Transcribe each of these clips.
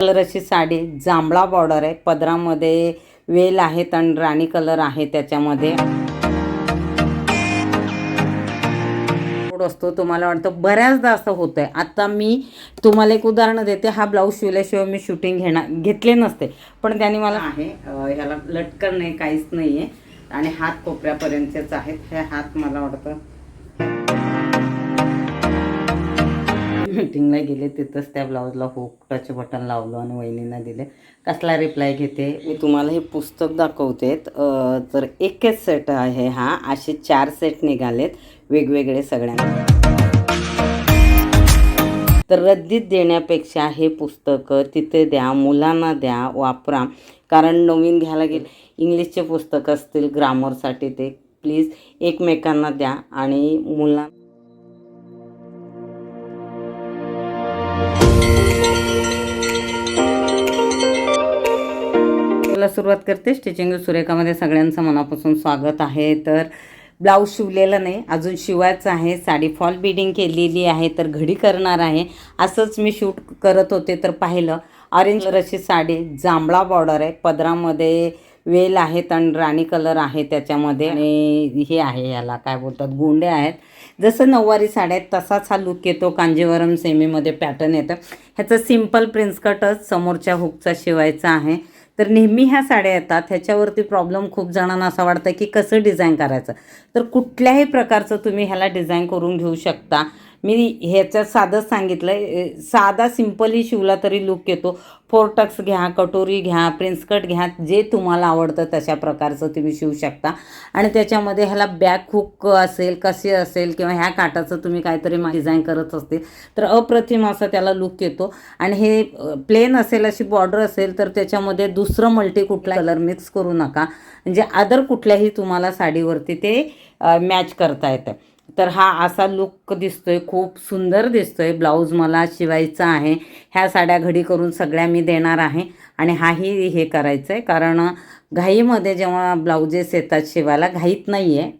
Colour अशी साडी, जांभळा border आहे, पदरामध्ये वेल आहेत आणि राणी कलर आहे त्याच्यामध्ये. असतो तुम्हाला वाटतं बऱ्याचदा असं होतंय. आता मी तुम्हाला एक उदाहरण देते. हा ब्लाऊज शिवल्याशिवाय मी शूटिंग घेतले नसते, पण त्याने मला आहे ह्याला लटकन नाही, काहीच नाही आहे आणि हात कोपऱ्यापर्यंतच आहेत. हे हात मला वाटतं मीटिंगला गेले तिथंच त्या ब्लाऊजला हुक टच बटन लावलं आणि वहिनींना दिले. कसला रिप्लाय घेते मी तुम्हाला हे पुस्तक दाखवते. तर एकच सेट आहे हा, असे 4 सेट निघालेत वेगवेगळे सगळ्यांना. तर रद्दीत देण्यापेक्षा हे पुस्तकं तिथे द्या, मुलांना द्या, वापरा. कारण नवीन घ्यायला गेले इंग्लिशचे पुस्तक असतील ग्रामरसाठी, ते प्लीज एकमेकांना द्या आणि मुलांना सुरुवात करते. स्टिचिंग सुरेखामध्ये सगळ्यांचं मनापासून स्वागत आहे. तर ब्लाऊज शिवलेलं नाही, अजून शिवायचं आहे. साडी फॉल बिडिंग केलेली आहे, तर घडी करणार आहे. असंच मी शूट करत होते तर पाहिलं ऑरेंज कलर अशी साडी, जांभळा बॉर्डर आहे, पदरामध्ये वेल आहेत आणि राणी कलर आहे त्याच्यामध्ये आणि हे आहे याला काय बोलतात गोंडे आहेत. जसं नऊवारी साड्या आहेत तसाच हा लुक येतो. कांजीवरम सेमीमध्ये पॅटर्न येतं. ह्याचं सिम्पल प्रिन्स कटच समोरच्या हुकचा शिवायचा आहे. तर नेहमी ह्या साड्या येतात, ह्याच्यावरती प्रॉब्लेम खूप जणांना असं वाटतं की कसं डिझाईन करायचं. तर कुठल्याही प्रकारचं तुम्ही ह्याला डिझाईन करून घेऊ शकता. मी ह्याच्यात साधंच सांगितलं आहे, साधा सिम्पलही शिवला तरी लुक येतो. 4 टक्स घ्या, कटोरी घ्या, प्रिन्स कट घ्या, जे तुम्हाला आवडतं तशा प्रकारचं तुम्ही शिवू शकता. आणि त्याच्यामध्ये ह्याला बॅक हुक असेल, कसे असेल किंवा ह्या काटाचं तुम्ही काहीतरी डिझाईन करत असतील तर अप्रतिम असं त्याला लुक येतो. आणि हे प्लेन असेल, अशी बॉर्डर असेल तर त्याच्यामध्ये दुसरं मल्टी कुठला कलर मिक्स करू नका, म्हणजे अदर कुठल्याही तुम्हाला साडीवरती ते मॅच करता येतं. तर हा असा लुक दिसतोय, खूप सुंदर दिसतोय. ब्लाऊज मला शिवायचा आहे. ह्या साड्या घडी करून सगळ्या मी देणार आहे आणि हाही हे करायचं आहे, कारण घाईमध्ये जेव्हा ब्लाऊजेस येतात शिवायला, घाईत नाही आहे,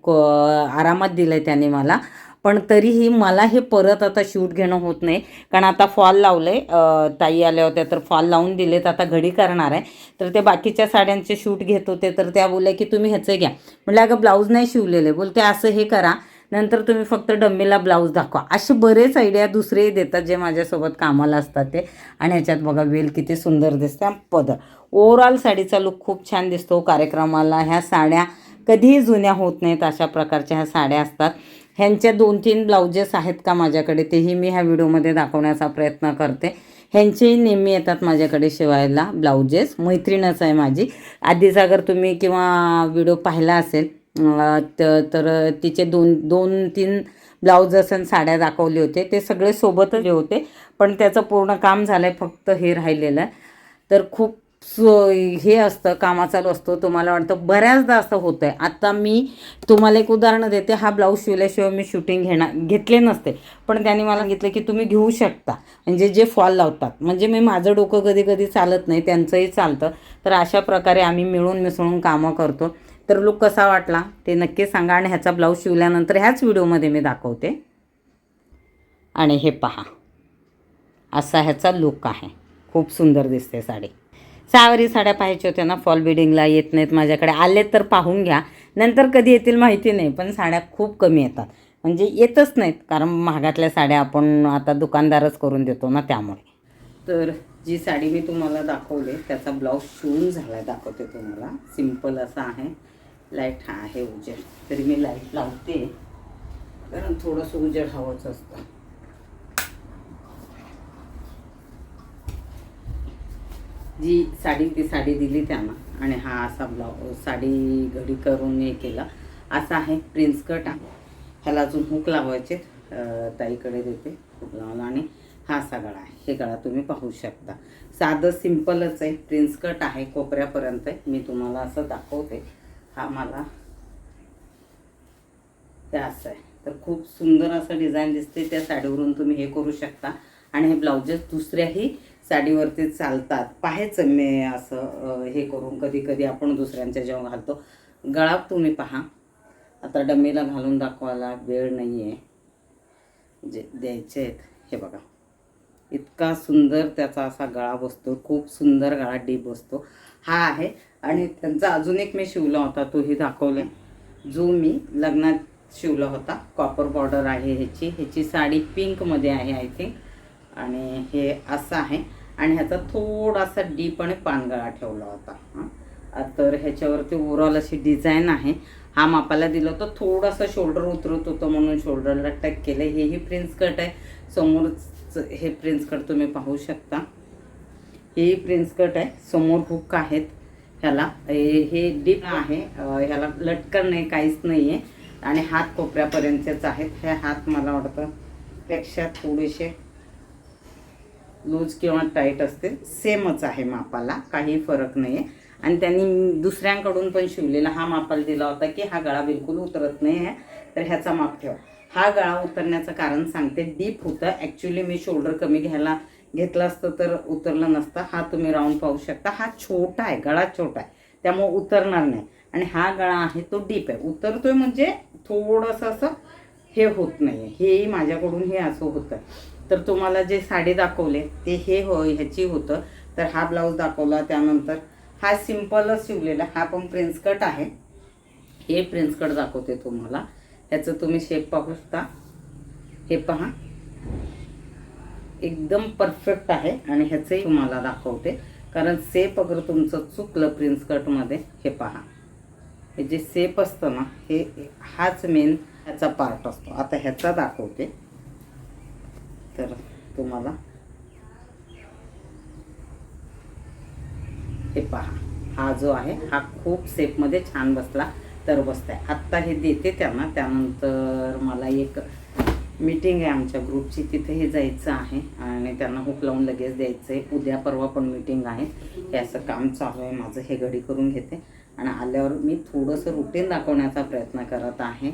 आरामात दिलं आहे त्याने मला. पण तरीही मला हे परत आता शूट घेणं होत नाही, कारण आता फॉल लावलं आहे. ताई आल्या होत्या तर फॉल लावून दिलेत, आता घडी करणार आहे. तर ते बाकीच्या साड्यांचे शूट घेत होते तर त्या बोलल्या की तुम्ही ह्याचं घ्या. म्हटलं अगं ब्लाऊज नाही शिवलेले. बोलते असं हे करा, नंतर तुम्ही फक्त डम्मीला ब्लाऊज दाखवा. असे बरेच आयडिया दुसरेही देतात जे माझ्यासोबत कामाला असतात ते. आणि ह्याच्यात बघा वेल किती सुंदर दिसते. पदर ओव्हरऑल साडीचा लुक खूप छान दिसतो. कार्यक्रमाला ह्या साड्या कधीही जुन्या होत नाहीत, अशा प्रकारच्या ह्या साड्या असतात. ह्यांच्या 2-3 ब्लाउजेस आहेत का माझ्याकडे, तेही मी ह्या व्हिडिओमध्ये दाखवण्याचा प्रयत्न करते. ह्यांचेही नेहमी येतात माझ्याकडे शिवायला ब्लाउजेस. मैत्रीणच आहे माझी. आधीच अगर तुम्ही किंवा व्हिडिओ पाहिला असेल तर तिचे 2-3 ब्लाऊज असं साड्या दाखवले होते. ते सगळे सोबतच होते, पण त्याचं पूर्ण काम झालं आहे, फक्त हे राहिलेलं आहे. तर खूप हे असतं, कामा चालू असतो. तुम्हाला वाटतं बऱ्याचदा असं होतं आहे. आता मी तुम्हाला एक उदाहरण देते. हा ब्लाऊज शिवल्याशिवाय मी शूटिंग घेतले नसते, पण त्याने मला सांगितलं की तुम्ही घेऊ शकता, म्हणजे जे फॉल लावतात. म्हणजे मी माझं डोकं कधी कधी चालत नाही, त्यांचंही चालतं. तर अशा प्रकारे आम्ही मिळून मिसळून कामं करतो. तर लुक कसा वाटला ते नक्की सांगा. आणि ह्याचा ब्लाऊज शिवल्यानंतर ह्याच व्हिडिओमध्ये मी दाखवते. आणि हे पहा, असा ह्याचा लुक आहे. खूप सुंदर दिसते साडी. 6 साड्या पाहायच्या होत्या ना, फॉल बिडिंगला येत नाहीत माझ्याकडे. आले तर पाहून घ्या, नंतर कधी येतील माहिती नाही, पण साड्या खूप कमी येतात, म्हणजे येतच नाहीत, कारण महागातल्या साड्या आपण आता दुकानदारच करून देतो ना, त्यामुळे. तर जी साडी मी तुम्हाला दाखवली त्याचा ब्लाऊज शिवून झाला दाखवते तुम्हाला. सिम्पल असा आहे. लाईट हा आहे उजेड, तरी मी लाईट लावते कारण थोडंसं उजेड हवंच असतं. जी साडी ती साडी दिली त्यांना, आणि हा असा ब्लाऊज साडी घडी करून हे केला. असा आहे प्रिन्स कट आहे. ह्याला अजून हुक लावायचे, ताईकडे देते हुक लावायला. आणि हा असा गळा आहे. हे गळा तुम्ही पाहू शकता. साधं सिम्पलच आहे, प्रिन्स कट आहे, कोपऱ्यापर्यंत आहे. मी तुम्हाला असं दाखवते. हा मला ते असं आहे. तर खूप सुंदर असं डिझाईन दिसते. त्या साडीवरून तुम्ही हे करू शकता. आणि हे ब्लाउजेस दुसऱ्याही साडीवरती चालतात. पाहायचं मी असं हे करून, कधी कधी आपण दुसऱ्यांच्या जेव्हा घालतो. गळा तुम्ही पहा. आता डमीला घालून दाखवायला वेळ नाही आहे, जे द्यायचे आहेत हे बघा. इतका सुंदर त्याचा असा गळा बसतो, खूप सुंदर गळा डीप बसतो हा आहे. आणि त्यांचा अजून एक मी शिवला होता तोही दाखवला, जो मी लग्नात शिवला होता. कॉपर बॉर्डर आहे ह्याची साडी पिंकमध्ये आहे आय थिंक. आणि हे असं आहे आणि ह्याचा थोडासा डीप आणि पानगळा ठेवला होता तर ह्याच्यावरती ओव्हरऑल अशी डिझाईन आहे. हा मापाला दिलं होतं, थोडासा शोल्डर उतरत होतं म्हणून शोल्डरला टक केलं. हेही प्रिन्स कट आहे, समोरच हे प्रिन्स कट तुम्ही पाहू शकता. हेही प्रिन्स कट आहे, समोर हुक आहेत ह्याला. हे डीप आहे, ह्याला लटकन नाही, काहीच नाही आहे. आणि हात कोपऱ्यापर्यंतच आहेत. हे हात मला वाटतं पेक्षा थोडेसे लूज किंवा टाईट असते, सेमच आहे मापाला, काही फरक नाही आहे. आणि त्यांनी दुसऱ्यांकडून पण शिवलेला हा मापाला दिला होता की हा गळा बिलकुल उतरत नाही आहे, तर ह्याचा माप ठेवा. हा गळा उतरण्याचं कारण सांगते, डीप होतं. ॲक्च्युली मी शोल्डर कमी घेतलं असतं तर उतरलं नसतं. हा तुम्ही राऊंड पाहू शकता, हा छोटा आहे, गळा छोटा आहे त्यामुळे उतरणार नाही. आणि हा गळा आहे तो डीप आहे, उतरतोय म्हणजे थोडंसं असं हे होत नाही आहे. हेही माझ्याकडून हे असं होतं. तर तुम्हाला जे साडी दाखवले ते हे ह्याची होतं. तर हा ब्लाऊज दाखवला, त्यानंतर हा सिम्पलच शिवलेला, हा पण प्रिन्स कट आहे. हे प्रिन्स कट दाखवते तुम्हाला, ह्याचं तुम्ही शेप पाहू शकता. हे पहा एकदम परफेक्ट आहे. आणि ह्याचंही तुम्हाला दाखवते, कारण सेप अगर तुमचं चुकलं प्रिन्स कटमध्ये, हे पहा हे जे सेप असतं ना, हे हाच मेन ह्याचा पार्ट असतो. आता ह्याचा दाखवते तर तुम्हाला, हे पहा हा जो आहे हा खूप सेपमध्ये छान बसला तर बसताय. आत्ता हे देते त्यांना, त्यानंतर मला एक मीटिंग आहे आमच्या ग्रुपची, तिथे हे जायचं आहे आणि त्यांना हुक लावून लगेच द्यायचं आहे. उद्या परवा पण मीटिंग आहे. हे असं काम चालू आहे माझं, हे घडी करून घेते आणि आल्यावर मी थोडंसं रुटीन दाखवण्याचा प्रयत्न करत आहे.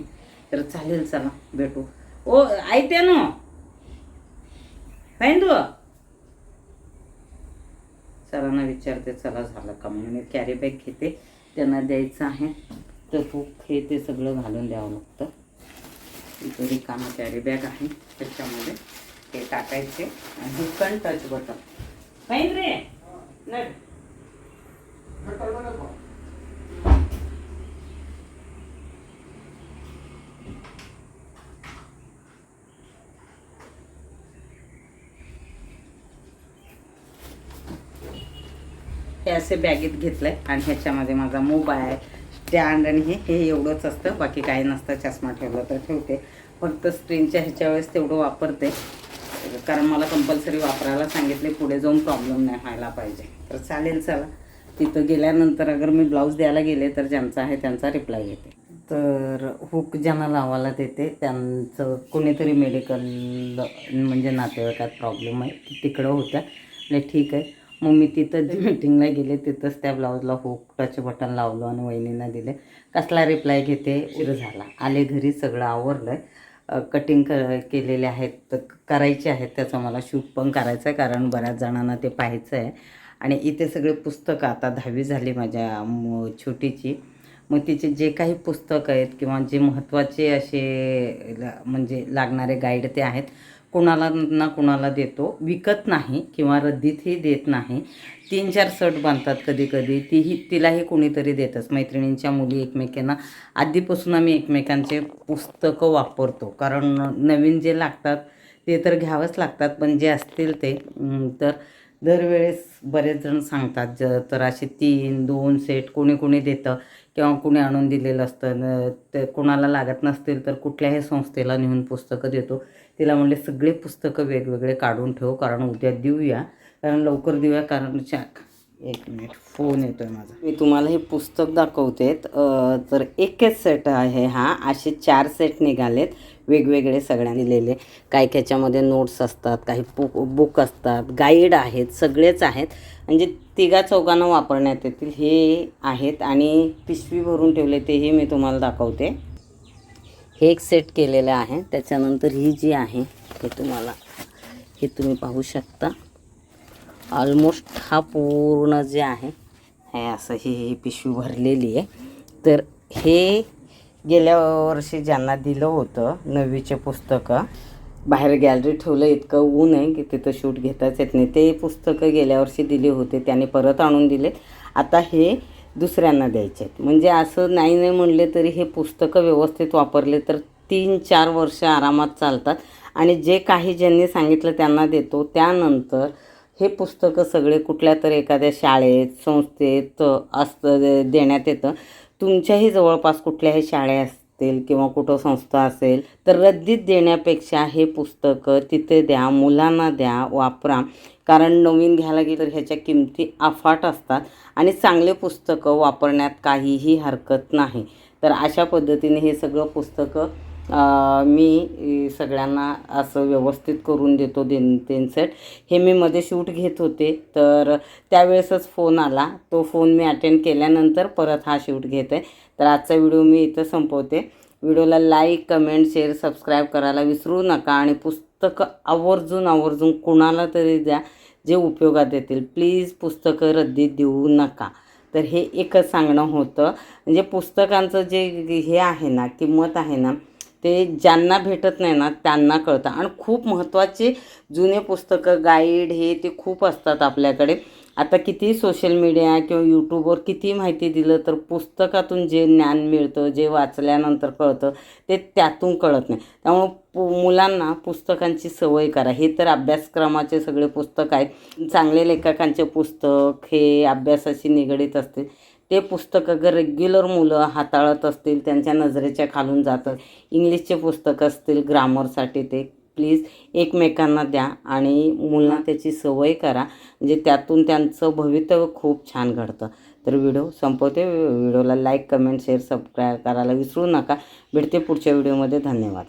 तर चालेल, चला भेटू. ओ ऐकते ना तू, सरांना विचारते चला झालं का म्हणून. मी कॅरी बॅग घेते, त्यांना द्यायचं आहे तर तूप हे ते सगळं घालून द्यावं लागतं. इथे रिकामा कॅरी बॅग आहे, त्याच्यामध्ये हे टाकायचे आणि हे कण टच बटन पाहिजे रे नट. हे असे बॅगेत घेतलंय आणि ह्याच्यामध्ये माझा मोबाईल स्टँड आणि हे एवढंच असतं, बाकी काही नसतं. चष्मा ठेवला तर ठेवते, फक्त स्क्रीनच्या ह्याच्या वेळेस तेवढं वापरते, कारण मला कंपल्सरी वापरायला सांगितले, पुढे जाऊन प्रॉब्लेम नाही व्हायला पाहिजे. तर चालेल, चला तिथं गेल्यानंतर अगर मी ब्लाऊज द्यायला गेले तर ज्यांचा आहे त्यांचा रिप्लाय घेते. तर हुक ज्यांना लावायला देते त्यांचं कोणीतरी मेडिकल म्हणजे नातेवाईकात प्रॉब्लेम आहे तिकडं होत्या. आणि ठीक आहे, मग मी तिथं मीटिंगला गेले, तिथंच त्या ब्लाऊजला हुक टच बटन लावलं आणि वहिनींना दिले. कसला रिप्लाय घेते, उशीर झाला. आले घरी, सगळं आवरलं आहे, कटिंग केलेले आहेत, तर करायचे आहेत. त्याचं मला शूट पण करायचं आहे, कारण बऱ्याच जणांना ते पाहायचं आहे. आणि इथे सगळे पुस्तकं, आता 10वी झाली माझ्या छोटीची, मग तिचे जे काही पुस्तकं आहेत किंवा जे महत्त्वाचे असे म्हणजे लागणारे गाईड ते आहेत, कुणाला ना कुणाला देतो, विकत नाही किंवा रद्दीतही देत नाही. 3-4 सट बांधतात कधी कधी, तिलाही कोणीतरी देतच. मैत्रिणींच्या मुली एकमेकांना आधीपासून आम्ही एकमेकांचे पुस्तकं वापरतो, कारण नवीन जे लागतात ते तर घ्यावंच लागतात, पण जे असतील ते तर दरवेळेस बरेच जण सांगतात तर असे 3-2 सेट कोणी देतं किंवा कुणी आणून दिलेलं असतं. ते कोणाला लागत नसतील तर कुठल्याही संस्थेला नेऊन पुस्तकं देतो. तिला म्हणले सगळे पुस्तकं वेगवेगळे काढून ठेव, कारण उद्या देऊया, कारण लवकर देऊया, कारण एक मिनिट फोन येतो आहे माझा. मी तुम्हाला हे पुस्तक दाखवते. तर एकच सेट आहे हा, असे 4 सेट निघालेत वेगवेगळे सगळ्यांनी दिलेले. काही ह्याच्यामध्ये नोट्स असतात, काही बुक असतात, गाईड आहेत, सगळेच आहेत, म्हणजे 3-4 वापरण्यात येतील हे आहेत. आणि पिशवी भरून ठेवले तेही मी तुम्हाला दाखवते. हे एक सेट केलेलं आहे. त्याच्यानंतर ही जी आहे हे तुम्ही पाहू शकता. ऑलमोस्ट हा पूर्ण जे आहे हे असं ही पिशवी भरलेली आहे. तर हे गेल्या वर्षी ज्यांना दिलं होतं 9वीचे पुस्तकं, बाहेर गॅलरी ठेवलं, इतकं ऊन आहे की तिथं शूट घेताच येत नाही. ते पुस्तकं गेल्या वर्षी दिले होते, त्याने परत आणून दिलेत. आता हे दुसऱ्यांना द्यायचे आहेत. म्हणजे असं नाही म्हणले तरी हे पुस्तकं व्यवस्थित वापरले तर 3-4 वर्ष आरामात चालतात. आणि जे काही ज्यांनी सांगितलं त्यांना देतो. त्यानंतर हे पुस्तकं सगळे कुठल्या तर एखाद्या शाळेत, संस्थेत असतं देण्यात येतं. तुमच्याही जवळपास कुठल्याही शाळा असतील किंवा कुठं संस्था असेल तर रद्दीत देण्यापेक्षा हे पुस्तकं तिथे द्या, मुलांना द्या, वापरा. कारण नवीन घ्यायला गेलं तर ह्याच्या किमती अफाट असतात आणि चांगले पुस्तकं वापरण्यात काहीही हरकत नाही. तर अशा पद्धतीने हे सगळं पुस्तकं मी सगळ्यांना असं व्यवस्थित करून देतो 2-3 सेट. हे मी मध्ये शूट घेत होते तर त्यावेळेसच फोन आला. तो फोन मी अटेंड केल्यानंतर परत हा शूट घेत आहे. तर आजचा व्हिडिओ मी इथं संपवते. व्हिडिओला लाईक, कमेंट, शेअर, सबस्क्राईब करायला विसरू नका. आणि पुस्तकं आवर्जून कुणाला तरी द्या जे उपयोगात येतील. प्लीज पुस्तकं रद्दीत देऊ नका. तर हे एकच सांगणं होतं. म्हणजे पुस्तकांचं जे हे आहे ना, किंमत आहे ना, ते ज्यांना भेटत नाही ना त्यांना कळतं. आणि खूप महत्त्वाचे जुने पुस्तकं, गाईड हे ते खूप असतात आपल्याकडे. आता किती सोशल मीडिया किंवा यूट्यूबवर किती माहिती दिलं तर पुस्तकातून जे ज्ञान मिळतं, जे वाचल्यानंतर कळतं ते त्यातून कळत नाही. त्यामुळं मुलांना पुस्तकांची सवय करा. हे तर अभ्यासक्रमाचे सगळे पुस्तक आहेत. चांगले लेखकांचे पुस्तक हे अभ्यासाशी निगडीत असते. ते पुस्तक अगर रेग्युलर मुलं हाताळत असतील, त्यांच्या नजरेच्या खालून जातं. इंग्लिशचे पुस्तक असतील ग्रामरसाठी, ते प्लीज एकमेकांना द्या आणि मुलांना त्याची सवय करा. म्हणजे त्यातून त्यांचं भवितव्य खूप छान घडतं. तर व्हिडिओ संपवते. व्हिडिओला लाईक, कमेंट, शेअर, सबस्क्राईब करायला विसरू नका. भेटते पुढच्या व्हिडिओमध्ये. धन्यवाद.